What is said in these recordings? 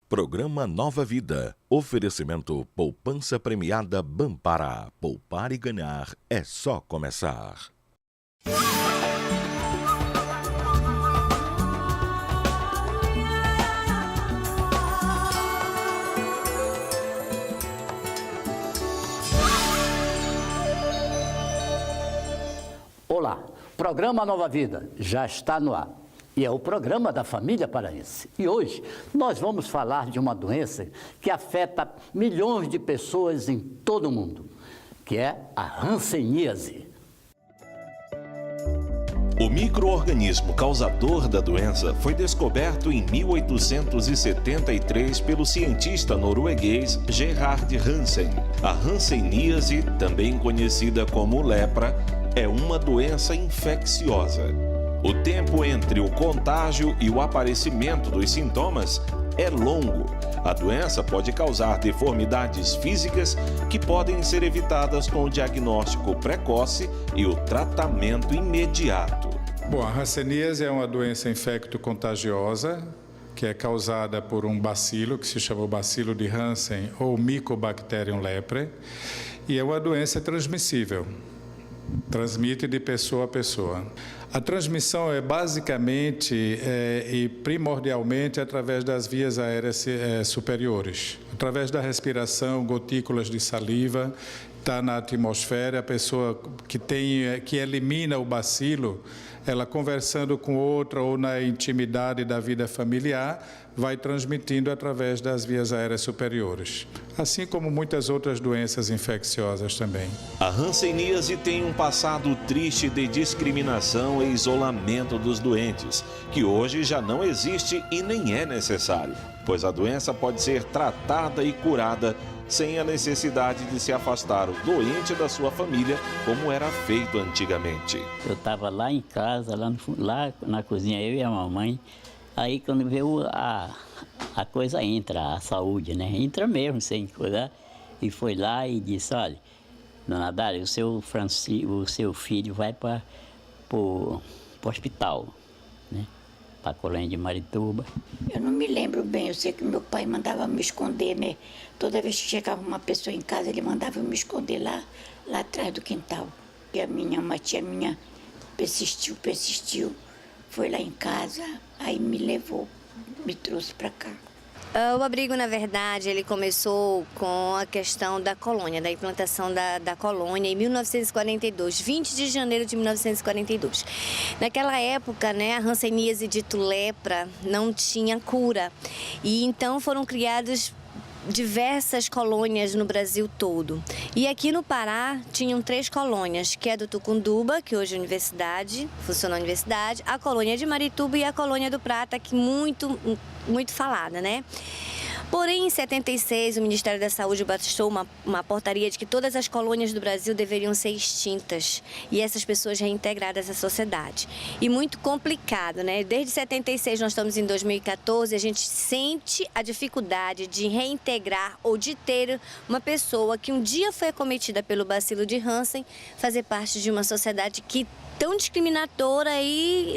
Programa Nova Vida. Oferecimento Poupança Premiada Banpará. Poupar e ganhar é só começar. Olá, programa Nova Vida já está no ar e é o programa da família paraense. E hoje nós vamos falar de uma doença que afeta milhões de pessoas em todo o mundo, que é a hanseníase. O micro-organismo causador da doença foi descoberto em 1873 pelo cientista norueguês Gerhard Hansen. A hanseníase, também conhecida como lepra, é uma doença infecciosa. O tempo entre o contágio e o aparecimento dos sintomas é longo. A doença pode causar deformidades físicas que podem ser evitadas com o diagnóstico precoce e o tratamento imediato. Bom, a hanseníase é uma doença infecto-contagiosa que é causada por um bacilo que se chama o bacilo de Hansen ou Mycobacterium leprae e é uma doença transmissível. Transmite de pessoa a pessoa. A transmissão é basicamente e primordialmente através das vias aéreas superiores. Através da respiração, gotículas de saliva, está na atmosfera, a pessoa que elimina o bacilo, ela conversando com outra ou na intimidade da vida familiar, vai transmitindo através das vias aéreas superiores, assim como muitas outras doenças infecciosas também. A hanseníase tem um passado triste de discriminação e isolamento dos doentes, que hoje já não existe e nem é necessário, pois a doença pode ser tratada e curada sem a necessidade de se afastar o doente da sua família, como era feito antigamente. Eu estava lá em casa, lá na cozinha, eu e a mamãe. Aí quando veio a coisa entra, a saúde, né? Entra mesmo, sem cuidar. E foi lá e disse, olha, dona Dália, o seu filho vai para o hospital, né? Para a colônia de Marituba. Eu não me lembro bem, eu sei que meu pai mandava me esconder, né? Toda vez que chegava uma pessoa em casa, ele mandava eu me esconder lá atrás do quintal. E uma tia minha persistiu, foi lá em casa, aí me levou, me trouxe para cá. O abrigo, na verdade, ele começou com a questão da colônia, da implantação da colônia em 1942, 20 de janeiro de 1942. Naquela época, né, a hanseníase dito lepra não tinha cura e então foram criadas diversas colônias no Brasil todo. E aqui no Pará tinham 3 colônias, que é do Tucunduba, que hoje é universidade, funciona a universidade, a colônia de Marituba e a colônia do Prata, que muito falada, né? Porém, em 76, o Ministério da Saúde baixou uma portaria de que todas as colônias do Brasil deveriam ser extintas e essas pessoas reintegradas à sociedade. E muito complicado, né? Desde 76, nós estamos em 2014, a gente sente a dificuldade de reintegrar ou de ter uma pessoa que um dia foi acometida pelo bacilo de Hansen fazer parte de uma sociedade que tão discriminatória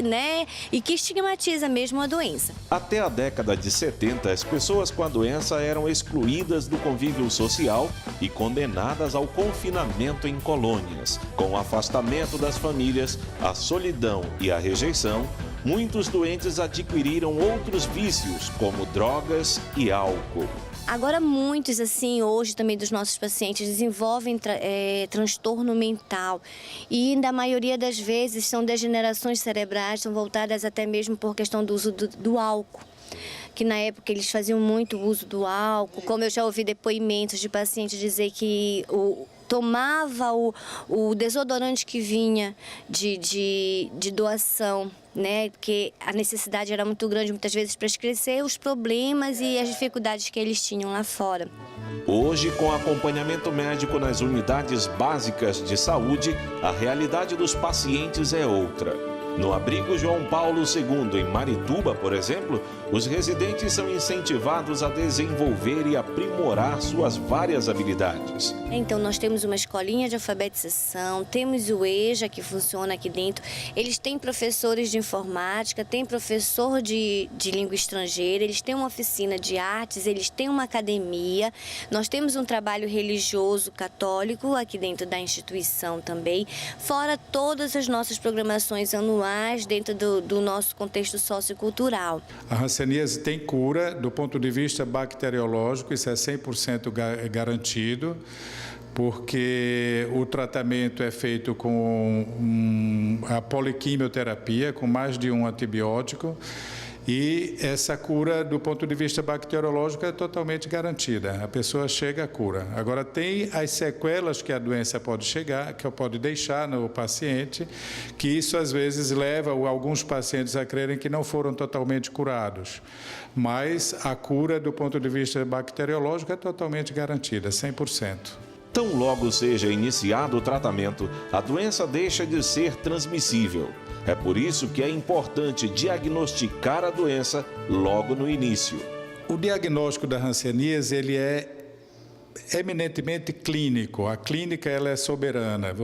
né, e que estigmatiza mesmo a doença. Até a década de 70, as pessoas com a doença eram excluídas do convívio social e condenadas ao confinamento em colônias. Com o afastamento das famílias, a solidão e a rejeição, muitos doentes adquiriram outros vícios, como drogas e álcool. Agora, muitos, assim, hoje também dos nossos pacientes desenvolvem transtorno mental e, na maioria das vezes, são degenerações cerebrais, são voltadas até mesmo por questão do uso do álcool. Que na época eles faziam muito uso do álcool, como eu já ouvi depoimentos de pacientes dizer que tomava o desodorante que vinha de doação, né? Porque a necessidade era muito grande, muitas vezes, para esquecer os problemas e as dificuldades que eles tinham lá fora. Hoje, com acompanhamento médico nas unidades básicas de saúde, a realidade dos pacientes é outra. No abrigo João Paulo II, em Marituba, por exemplo, os residentes são incentivados a desenvolver e aprimorar suas várias habilidades. Então, nós temos uma escolinha de alfabetização, temos o EJA que funciona aqui dentro, eles têm professores de informática, tem professor de língua estrangeira, eles têm uma oficina de artes, eles têm uma academia, nós temos um trabalho religioso católico aqui dentro da instituição também, fora todas as nossas programações anuais dentro do nosso contexto sociocultural. A hanseníase tem cura do ponto de vista bacteriológico, isso é 100% garantido, porque o tratamento é feito com a poliquimioterapia, com mais de um antibiótico, e essa cura, do ponto de vista bacteriológico, é totalmente garantida. A pessoa chega à cura. Agora, tem as sequelas que a doença pode chegar, que pode deixar no paciente, que isso, às vezes, leva alguns pacientes a crerem que não foram totalmente curados. Mas a cura, do ponto de vista bacteriológico, é totalmente garantida, 100%. Tão logo seja iniciado o tratamento, a doença deixa de ser transmissível. É por isso que é importante diagnosticar a doença logo no início. O diagnóstico da hanseníase, ele é eminentemente clínico. A clínica, ela é soberana.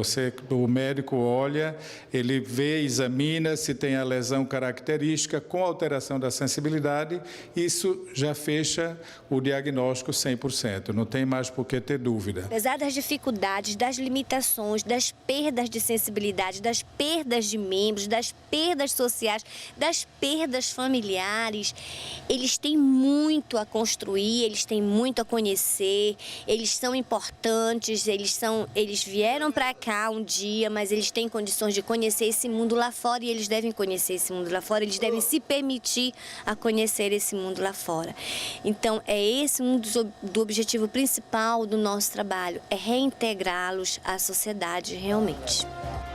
O médico olha, ele vê, examina se tem a lesão característica com alteração da sensibilidade, isso já fecha o diagnóstico 100%. Não tem mais por que ter dúvida. Apesar das dificuldades, das limitações, das perdas de sensibilidade, das perdas de membros, das perdas sociais, das perdas familiares, eles têm muito a construir, eles têm muito a conhecer. Eles são importantes, eles vieram para cá um dia, mas eles têm condições de conhecer esse mundo lá fora e eles devem conhecer esse mundo lá fora, eles devem se permitir a conhecer esse mundo lá fora. Então, é esse um do objetivo principal do nosso trabalho, é reintegrá-los à sociedade realmente.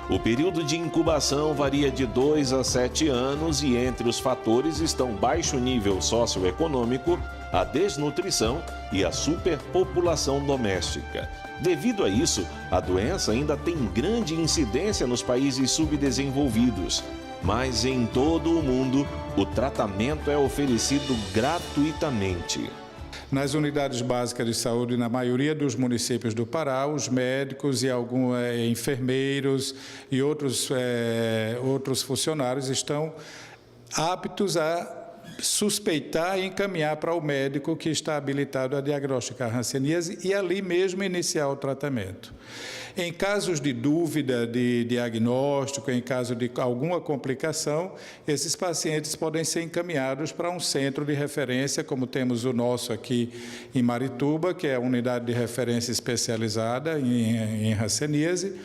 O período de incubação varia de 2 a 7 anos e entre os fatores estão baixo nível socioeconômico, a desnutrição e a superpopulação doméstica. Devido a isso, a doença ainda tem grande incidência nos países subdesenvolvidos. Mas em todo o mundo, o tratamento é oferecido gratuitamente. Nas unidades básicas de saúde, na maioria dos municípios do Pará, os médicos e alguns enfermeiros e outros funcionários estão aptos a suspeitar e encaminhar para o médico que está habilitado a diagnosticar a hanseníase e ali mesmo iniciar o tratamento. Em casos de dúvida de diagnóstico, em caso de alguma complicação, esses pacientes podem ser encaminhados para um centro de referência, como temos o nosso aqui em Marituba, que é a unidade de referência especializada em hanseníase,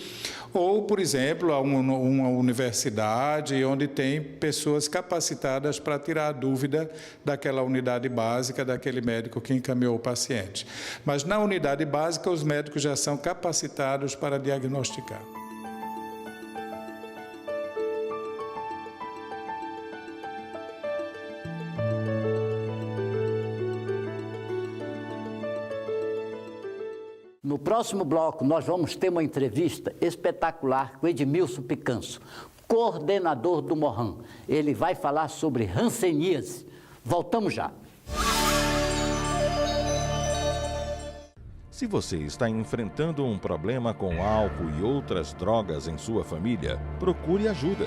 ou, por exemplo, a uma universidade onde tem pessoas capacitadas para tirar a dúvida daquela unidade básica, daquele médico que encaminhou o paciente. Mas na unidade básica, os médicos já são capacitados para diagnosticar. No próximo bloco, nós vamos ter uma entrevista espetacular com Edmilson Picanso, coordenador do Morran. Ele vai falar sobre hanseníase. Voltamos já. Se você está enfrentando um problema com álcool e outras drogas em sua família, procure ajuda.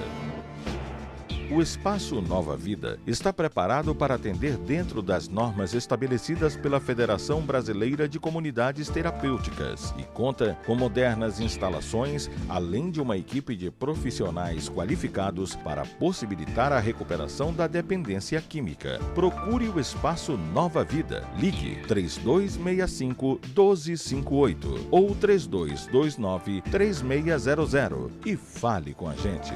O Espaço Nova Vida está preparado para atender dentro das normas estabelecidas pela Federação Brasileira de Comunidades Terapêuticas e conta com modernas instalações, além de uma equipe de profissionais qualificados para possibilitar a recuperação da dependência química. Procure o Espaço Nova Vida. Ligue 3265-1258 ou 3229-3600 e fale com a gente.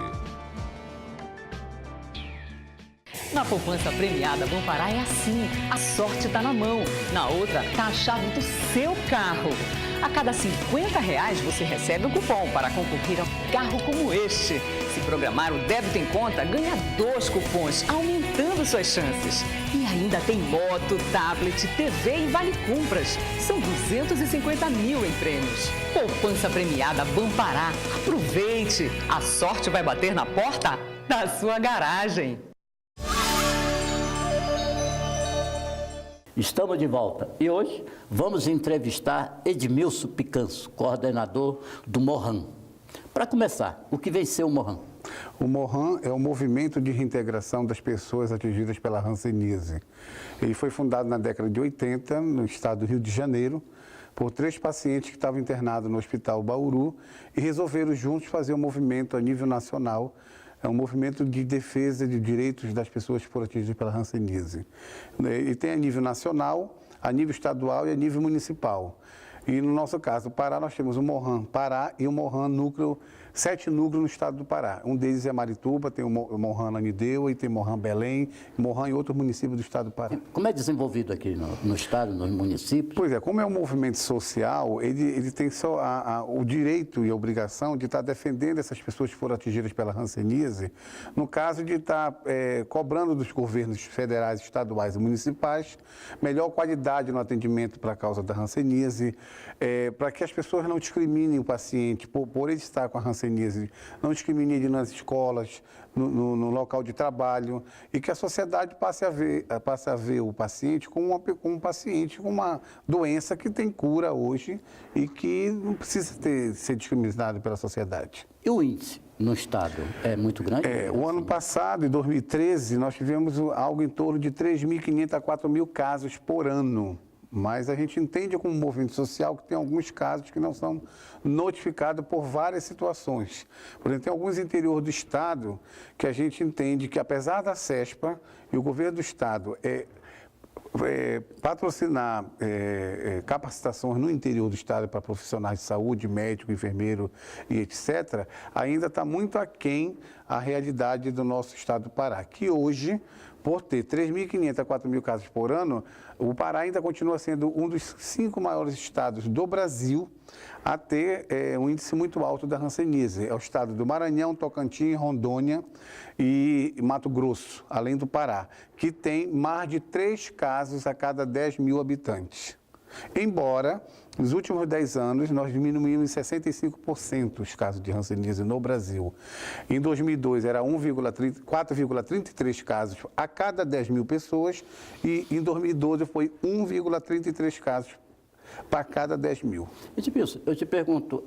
Na poupança premiada Bampará é assim, a sorte está na mão, na outra está a chave do seu carro. A cada R$50 você recebe um cupom para concorrer a um carro como este. Se programar o débito em conta, ganha 2 cupons, aumentando suas chances. E ainda tem moto, tablet, TV e vale compras. São 250 mil em prêmios. Poupança premiada Bampará. Aproveite! A sorte vai bater na porta da sua garagem. Estamos de volta e hoje vamos entrevistar Edmilson Picanso, coordenador do Morran. Para começar, o que vem ser o Morran? O Morran é o movimento de reintegração das pessoas atingidas pela hanseníase. Ele foi fundado na década de 80, no estado do Rio de Janeiro, por 3 pacientes que estavam internados no Hospital Bauru e resolveram juntos fazer um movimento a nível nacional. É um movimento de defesa de direitos das pessoas que foram atingidas pela hanseníase. E tem a nível nacional, a nível estadual e a nível municipal. E no nosso caso, no Pará, nós temos o Morran Pará e o Morran Núcleo, 7 núcleos no estado do Pará. Um deles é Marituba, tem o Morran Anideua, e tem o Morran Belém, Morran em outros municípios do estado do Pará. Como é desenvolvido aqui no estado, nos municípios? Pois é, como é um movimento social, ele tem só o direito e a obrigação de estar defendendo essas pessoas que foram atingidas pela hanseníase, no caso de estar cobrando dos governos federais, estaduais e municipais melhor qualidade no atendimento para a causa da hanseníase, para que as pessoas não discriminem o paciente por ele estar com a hanseníase, não discrimine ele nas escolas, no local de trabalho, e que a sociedade passe a ver o paciente como um paciente com uma doença que tem cura hoje e que não precisa ser discriminado pela sociedade. E o índice no estado é muito grande? O ano passado, em 2013, nós tivemos algo em torno de 3.500 a 4.000 casos por ano. Mas a gente entende como um movimento social que tem alguns casos que não são notificados por várias situações. Por exemplo, tem alguns interior do estado que a gente entende que, apesar da CESPA e o governo do estado patrocinar capacitações no interior do estado para profissionais de saúde, médico, enfermeiro e etc., ainda está muito aquém a realidade do nosso estado do Pará, que hoje, por ter 3.500 a 4.000 casos por ano, o Pará ainda continua sendo um dos 5 maiores estados do Brasil a ter um índice muito alto da hanseníase. É o estado do Maranhão, Tocantins, Rondônia e Mato Grosso, além do Pará, que tem mais de 3 casos a cada 10.000 habitantes. Embora, nos últimos 10 anos, nós diminuímos em 65% os casos de hanseníase no Brasil. Em 2002, era 4,33 casos a cada 10.000 pessoas e em 2012 foi 1,33 casos para cada 10.000. Edmilson, eu te pergunto,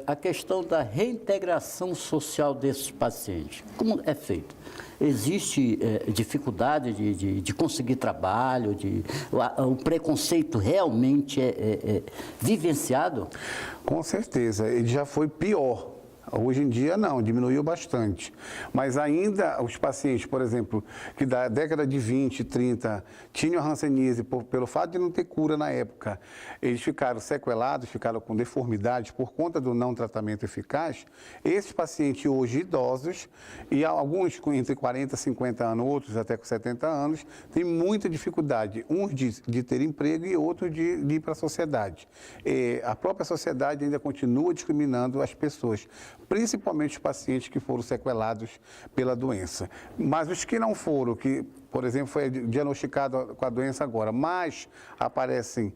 a questão da reintegração social desses pacientes, como é feito? Existe dificuldade de conseguir trabalho, o preconceito realmente é vivenciado? Com certeza, ele já foi pior. Hoje em dia não, diminuiu bastante. Mas ainda os pacientes, por exemplo, que da década de 20, 30, tinham hanseníase pelo fato de não ter cura na época, eles ficaram sequelados, ficaram com deformidades por conta do não tratamento eficaz. Esses pacientes hoje idosos, e alguns entre 40 e 50 anos, outros até com 70 anos, têm muita dificuldade, uns de ter emprego e outros de ir para a sociedade. A própria sociedade ainda continua discriminando as pessoas, principalmente os pacientes que foram sequelados pela doença. Mas os que não foram, que, por exemplo, foi diagnosticado com a doença agora, mas aparecem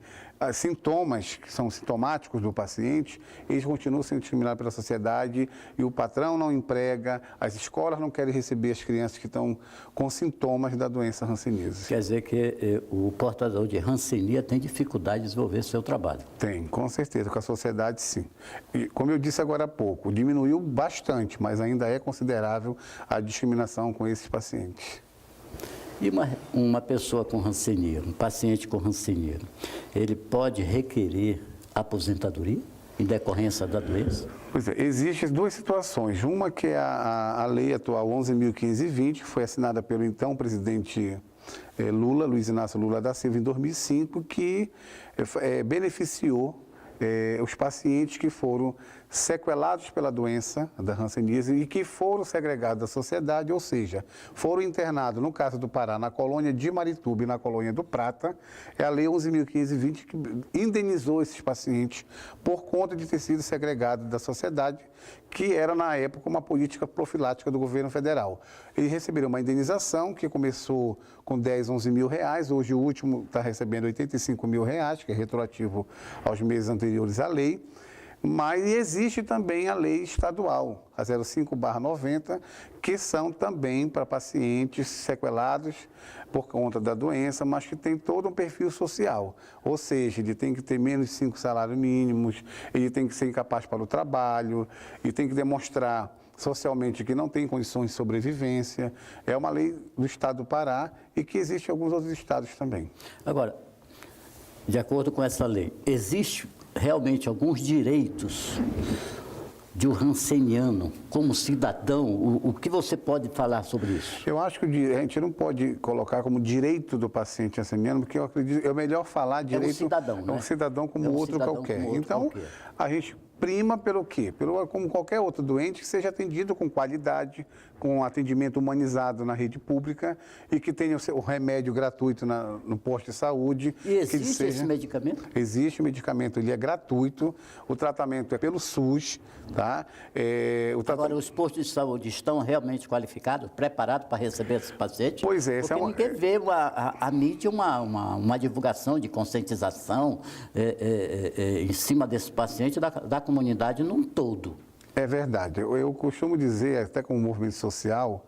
sintomas que são sintomáticos do paciente, eles continuam sendo discriminados pela sociedade e o patrão não emprega, as escolas não querem receber as crianças que estão com sintomas da doença hanseníase. Quer dizer que o portador de hanseníase tem dificuldade de desenvolver seu trabalho? Tem, com certeza, com a sociedade sim. E, como eu disse agora há pouco, diminuiu bastante, mas ainda é considerável a discriminação com esses pacientes. E uma pessoa com hanseníase, um paciente com hanseníase, ele pode requerer aposentadoria em decorrência da doença? Pois é, existem 2 situações. Uma que é a lei atual 11.520, que foi assinada pelo então presidente Luiz Inácio Lula da Silva, em 2005, que beneficiou os pacientes que foram sequelados pela doença da hanseníase e que foram segregados da sociedade, ou seja, foram internados, no caso do Pará, na colônia de Marituba e na colônia do Prata. É a lei 11.520 que indenizou esses pacientes por conta de ter sido segregados da sociedade, que era, na época, uma política profilática do governo federal. Eles receberam uma indenização que começou com 10, 11 mil reais, hoje o último está recebendo 85 mil reais, que é retroativo aos meses anteriores à lei. Mas existe também a lei estadual, a 05/90, que são também para pacientes sequelados por conta da doença, mas que tem todo um perfil social. Ou seja, ele tem que ter menos de 5 salários mínimos, ele tem que ser incapaz para o trabalho, e tem que demonstrar socialmente que não tem condições de sobrevivência. É uma lei do Estado do Pará e que existe em alguns outros estados também. Agora, de acordo com essa lei, existe realmente alguns direitos de um ranceniano como cidadão? O que você pode falar sobre isso? Eu acho que a gente não pode colocar como direito do paciente ranceniano, porque eu acredito, é melhor falar direito... É um cidadão, né? É um cidadão como outro qualquer. Como outro então, qualquer. A gente prima pelo quê? Como qualquer outro doente que seja atendido com qualidade, com atendimento humanizado na rede pública e que tenha o remédio gratuito no posto de saúde. E existe esse medicamento? Existe o medicamento, ele é gratuito, o tratamento é pelo SUS, tá? Agora, os postos de saúde estão realmente qualificados, preparados para receber esses pacientes? Pois é. Porque ninguém vê a mídia uma divulgação de conscientização em cima desse paciente da comunidade num todo. É verdade. Eu costumo dizer, até como movimento social,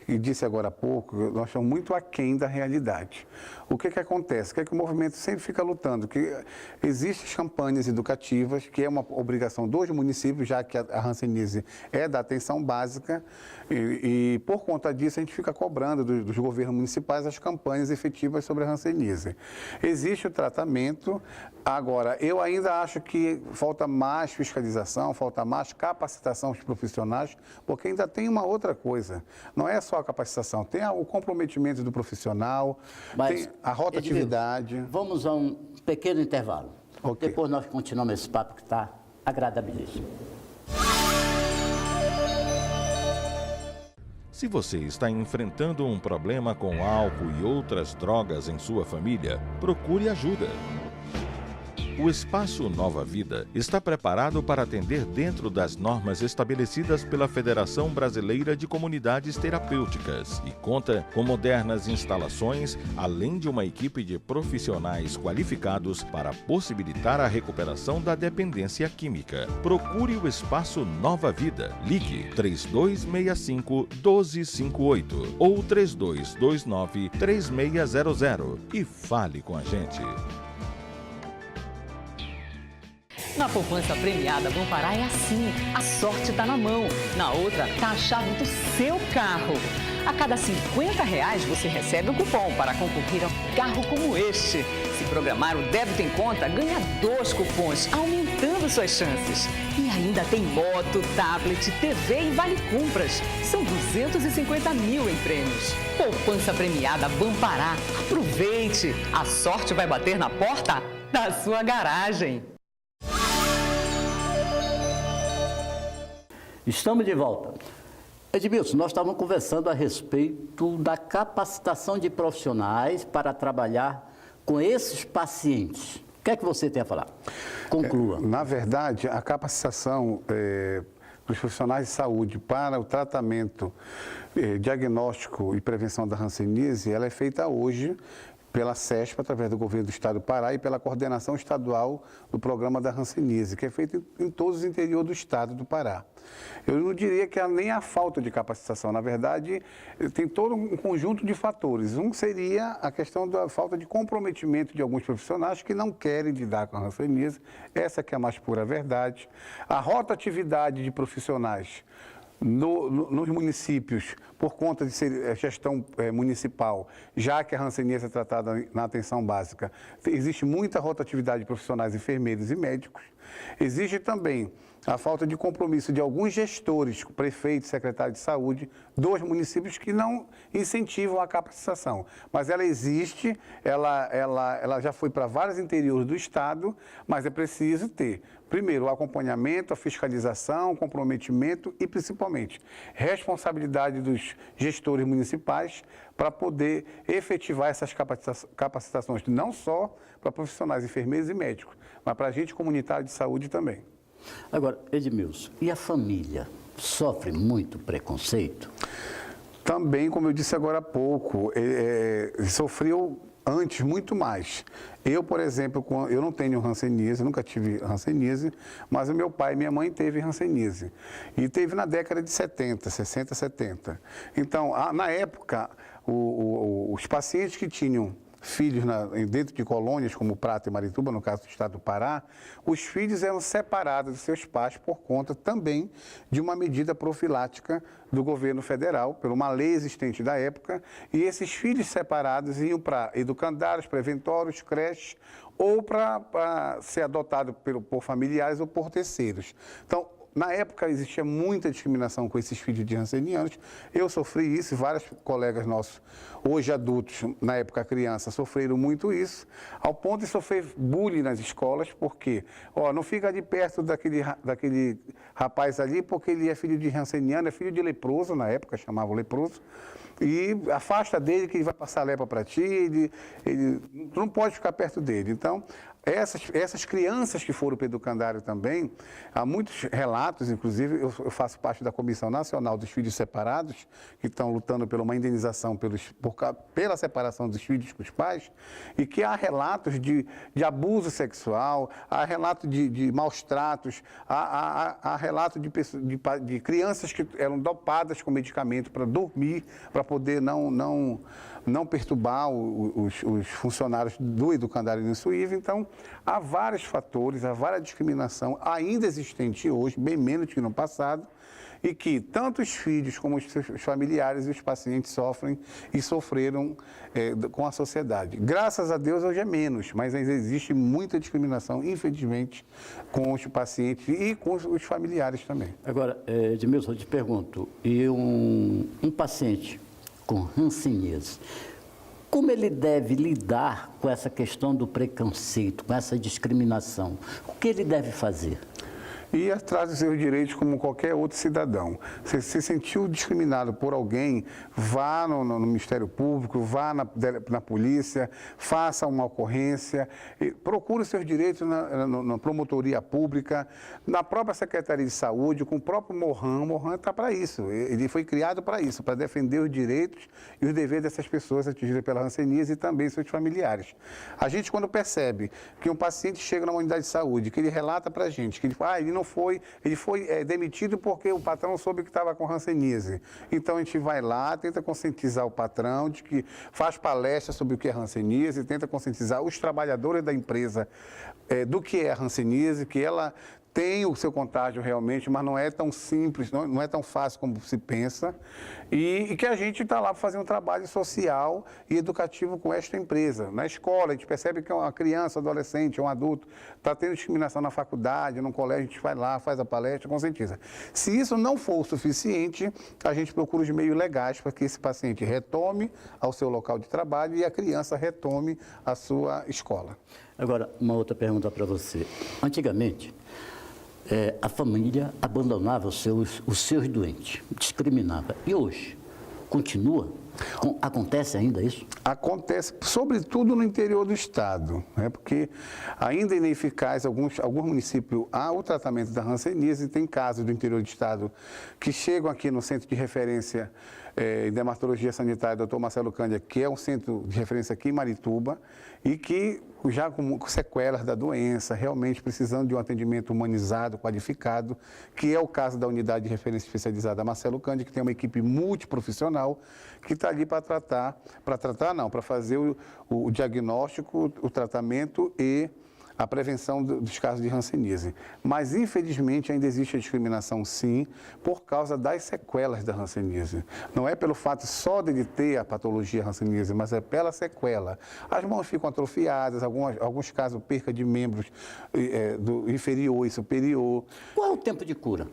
e disse agora há pouco, nós estamos muito aquém da realidade. O que acontece? O que o movimento sempre fica lutando? Que existem campanhas educativas, que é uma obrigação dos municípios, já que a hanseníase é da atenção básica, e por conta disso a gente fica cobrando dos governos municipais as campanhas efetivas sobre a hanseníase. Existe o tratamento, agora, eu ainda acho que falta mais fiscalização, falta mais capacitação dos profissionais, porque ainda tem uma outra coisa, não é só a capacitação, tem o comprometimento do profissional, tem a rotatividade. Edmilson, vamos a um pequeno intervalo. Okay. Depois nós continuamos esse papo que está agradabilíssimo. Se você está enfrentando um problema com álcool e outras drogas em sua família, procure ajuda. O Espaço Nova Vida está preparado para atender dentro das normas estabelecidas pela Federação Brasileira de Comunidades Terapêuticas e conta com modernas instalações, além de uma equipe de profissionais qualificados para possibilitar a recuperação da dependência química. Procure o Espaço Nova Vida. Ligue 3265-1258 ou 3229-3600 e fale com a gente. Na poupança premiada Bom Pará é assim, a sorte está na mão, na outra está a chave do seu carro. A cada R$50 você recebe um cupom para concorrer a um carro como este. Se programar o débito em conta, ganha 2 cupons, aumentando suas chances. E ainda tem moto, tablet, TV e vale compras. São 250 mil em prêmios. Poupança premiada Bom Pará. Aproveite! A sorte vai bater na porta da sua garagem. Estamos de volta. Edmilson, nós estávamos conversando a respeito da capacitação de profissionais para trabalhar com esses pacientes. O que é que você tem a falar? Conclua. Na verdade, a capacitação dos profissionais de saúde para o tratamento, diagnóstico e prevenção da hanseníase, ela é feita hoje pela CESP, através do governo do Estado do Pará e pela coordenação estadual do programa da hanseníase, que é feito em todos os interiores do Estado do Pará. Eu não diria que nem a falta de capacitação, na verdade, tem todo um conjunto de fatores. Um seria a questão da falta de comprometimento de alguns profissionais que não querem lidar com a hanseníase, essa que é a mais pura verdade. A rotatividade de profissionais nos municípios, por conta de ser gestão municipal, já que a hanseníase é tratada na atenção básica, existe muita rotatividade de profissionais enfermeiros e médicos. Existe também a falta de compromisso de alguns gestores, prefeitos, secretários de saúde, dos municípios que não incentivam a capacitação. Mas ela existe, ela já foi para vários interiores do Estado, mas é preciso ter, primeiro, o acompanhamento, a fiscalização, o comprometimento e, principalmente, responsabilidade dos gestores municipais para poder efetivar essas capacitações, não só para profissionais enfermeiros e médicos, mas para agente comunitário de saúde também. Agora, Edmilson, e a família sofre muito preconceito? Também, como eu disse agora há pouco, sofreu Antes, muito mais. Eu, por exemplo, eu não tenho hanseníase, nunca tive hanseníase, mas o meu pai e minha mãe teve hanseníase. E teve na década de 70, 60, 70. Então, na época, os pacientes que tinham filhos dentro de colônias como Prata e Marituba, no caso do estado do Pará, os filhos eram separados de seus pais por conta também de uma medida profilática do governo federal, por uma lei existente da época, e esses filhos separados iam para educandários, preventórios, creches, ou para ser adotado por familiares ou por terceiros. Então, na época existia muita discriminação com esses filhos de hansenianos. Eu sofri isso, e vários colegas nossos, hoje adultos, na época criança, sofreram muito isso, ao ponto de sofrer bullying nas escolas, porque, não fica de perto daquele rapaz ali, porque ele é filho de hanseniano, é filho de leproso, na época chamavam leproso, e afasta dele que ele vai passar lepra para ti, tu não pode ficar perto dele. Então, essas crianças que foram para o educandário também, há muitos relatos, inclusive eu faço parte da Comissão Nacional dos Filhos Separados, que estão lutando por uma indenização pela separação dos filhos com os pais, e que há relatos de abuso sexual, há relatos de maus tratos, há relatos de crianças que eram dopadas com medicamento para dormir, para poder não perturbar os funcionários do educandário Niçoíve. Então, há vários fatores, há várias discriminação ainda existente hoje, bem menos que no passado, e que tanto os filhos como os seus familiares e os pacientes sofrem e sofreram com a sociedade. Graças a Deus hoje é menos, mas ainda existe muita discriminação, infelizmente, com os pacientes e com os familiares também. Agora, Edmilson, eu te pergunto, e um paciente com hanseníase, como ele deve lidar com essa questão do preconceito, com essa discriminação? O que ele deve fazer? Ir atrás dos seus direitos como qualquer outro cidadão. Se se sentiu discriminado por alguém, vá no Ministério Público, vá na polícia, faça uma ocorrência, procure os seus direitos na promotoria pública, na própria Secretaria de Saúde, com o próprio Mohan. O Mohan está para isso, ele foi criado para isso, para defender os direitos e os deveres dessas pessoas atingidas pela hanseníase e também seus familiares. A gente, quando percebe que um paciente chega numa unidade de saúde, que ele relata para a gente, que ele fala, ele foi demitido porque o patrão soube que estava com hanseníase. Então a gente vai lá, tenta conscientizar o patrão de que faz palestra sobre o que é hanseníase, tenta conscientizar os trabalhadores da empresa do que é a hanseníase, que ela tem o seu contágio realmente, mas não é tão simples, não é tão fácil como se pensa, e que a gente está lá para fazer um trabalho social e educativo com esta empresa. Na escola, a gente percebe que uma criança, adolescente, um adulto, está tendo discriminação na faculdade, no colégio, a gente vai lá, faz a palestra, conscientiza. Se isso não for o suficiente, a gente procura os meios legais para que esse paciente retome ao seu local de trabalho e a criança retome a sua escola. Agora, uma outra pergunta para você. Antigamente, a família abandonava os seus doentes, discriminava. E hoje, continua? Acontece ainda isso? Acontece, sobretudo no interior do estado, né? Porque ainda é ineficaz, alguns municípios há o tratamento da hanseníase, tem casos do interior do estado que chegam aqui no Centro de Referência em Dermatologia Sanitária, Dr. Marcelo Cândia, que é um centro de referência aqui em Marituba, e que já com sequelas da doença, realmente precisando de um atendimento humanizado, qualificado, que é o caso da Unidade de Referência Especializada Marcelo Cândia, que tem uma equipe multiprofissional que está ali para fazer o diagnóstico, o tratamento e a prevenção dos casos de hanseníase. Mas, infelizmente, ainda existe a discriminação, sim, por causa das sequelas da hanseníase. Não é pelo fato só de ele ter a patologia hanseníase, mas é pela sequela. As mãos ficam atrofiadas, alguns casos perca de membros do inferior e superior. Qual é o tempo de cura?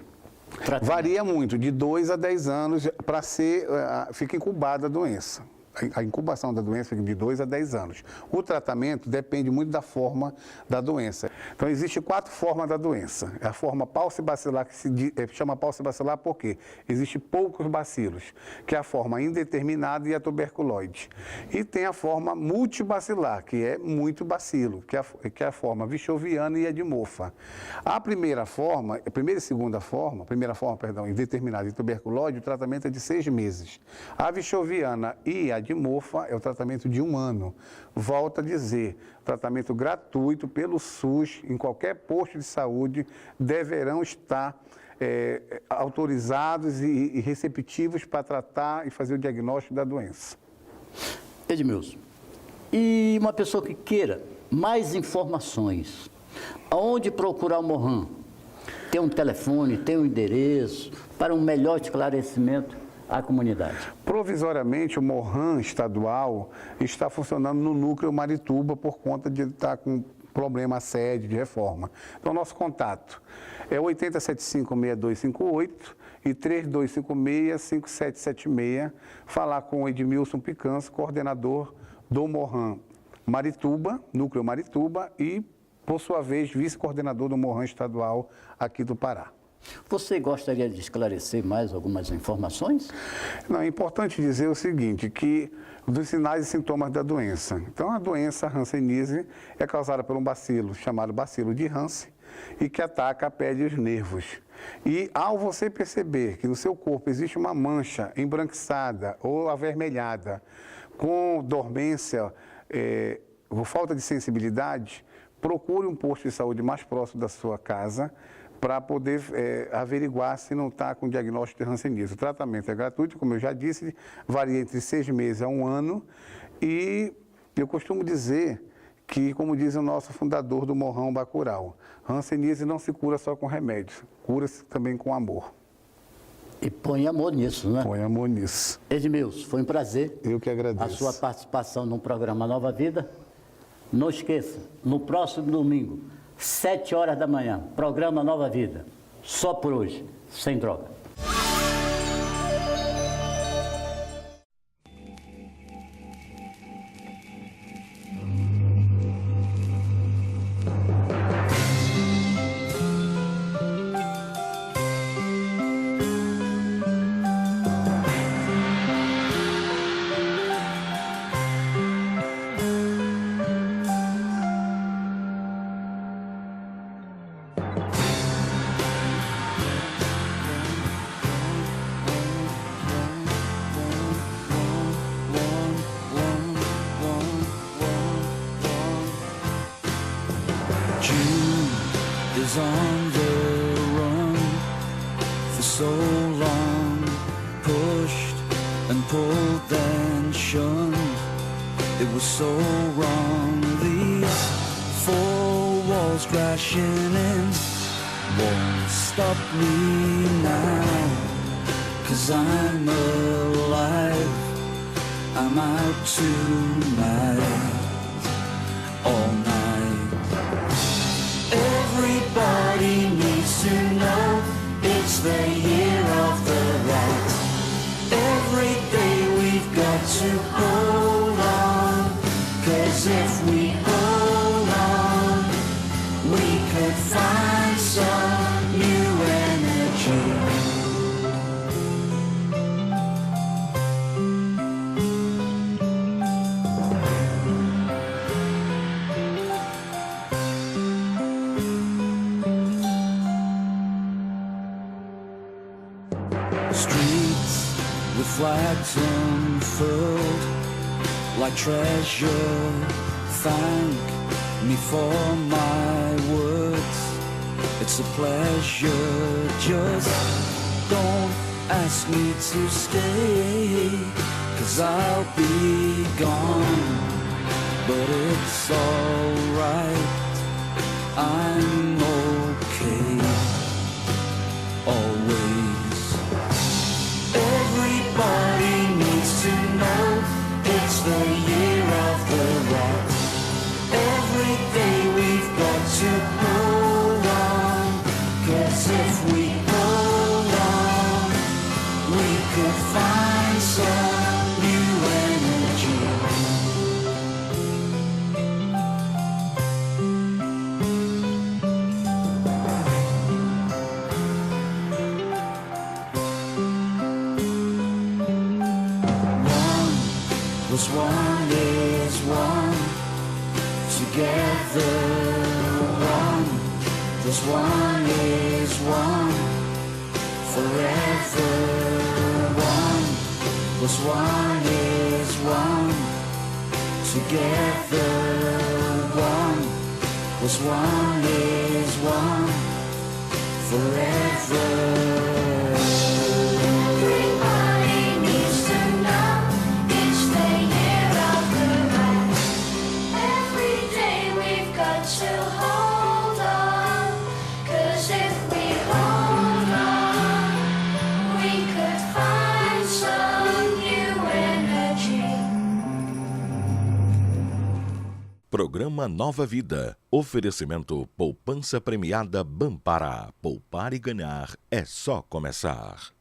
Varia muito, de 2 a 10 anos, para fica incubada a doença. A incubação da doença fica de 2 a 10 anos. O tratamento depende muito da forma da doença. Então, existem 4 formas da doença. A forma paucibacilar, que se chama paucibacilar porque existem poucos bacilos, que é a forma indeterminada e a tuberculoide. E tem a forma multibacilar, que é muito bacilo, que é a forma vichoviana e a de mofa. A primeira forma, indeterminada e tuberculoide, o tratamento é de 6 meses. A vichoviana e a de mofa é o tratamento de 1 ano. Volto a dizer, tratamento gratuito pelo SUS, em qualquer posto de saúde, deverão estar autorizados e receptivos para tratar e fazer o diagnóstico da doença. Edmilson, e uma pessoa que queira mais informações, aonde procurar o Mohan? Tem um telefone, tem um endereço, para um melhor esclarecimento à comunidade? Provisoriamente, o Mohan estadual está funcionando no núcleo Marituba por conta de estar com problema sede de reforma. Então, nosso contato é 8075-6258 e 3256-5776. Falar com o Edmilson Picanço, coordenador do Mohan Marituba, núcleo Marituba, e, por sua vez, vice-coordenador do Mohan estadual aqui do Pará. Você gostaria de esclarecer mais algumas informações? Não, é importante dizer o seguinte, que dos sinais e sintomas da doença. Então, a doença hanseníase é causada por um bacilo chamado bacilo de Hansen e que ataca a pele e os nervos. E ao você perceber que no seu corpo existe uma mancha embranquiçada ou avermelhada, com dormência ou falta de sensibilidade, procure um posto de saúde mais próximo da sua casa para poder averiguar se não está com diagnóstico de hanseníase. O tratamento é gratuito, como eu já disse, varia entre 6 meses a 1 ano. E eu costumo dizer que, como diz o nosso fundador do Mohan Bacurau, hanseníase não se cura só com remédios, cura-se também com amor. E põe amor nisso, né? Põe amor nisso. Edmilson, foi um prazer. Eu que agradeço. A sua participação no programa Nova Vida. Não esqueça, no próximo domingo, 7 horas da manhã, programa Nova Vida. Só por hoje, sem droga. is on the run for so long, pushed and pulled then shunned. It was so wrong, these four walls crashing in won't stop me now, 'cause I'm alive, I'm out tonight, all night. Everybody needs to know it's the year of the rat. Every day we've got to hold on, 'cause if we hold on, we could find some new energy. Streets with flags unfurled like treasure, thank me for my words, it's a pleasure, just don't ask me to stay, 'cause I'll be gone, but it's alright, I'm okay, always. Everybody needs to know it's the year of the rat. Every day we've got to hold on, 'cause if we hold on, we could find some new energy. One is one, together one, this one is one, forever one, 'cause one is one, together one, 'cause one is one, forever. Everybody needs to know it's the year of the rat. Every day we've got to hold on, 'cause if we hold on, we could find some new energy. Programa Nova Vida. Oferecimento Poupança Premiada Banpará. Poupar e ganhar é só começar.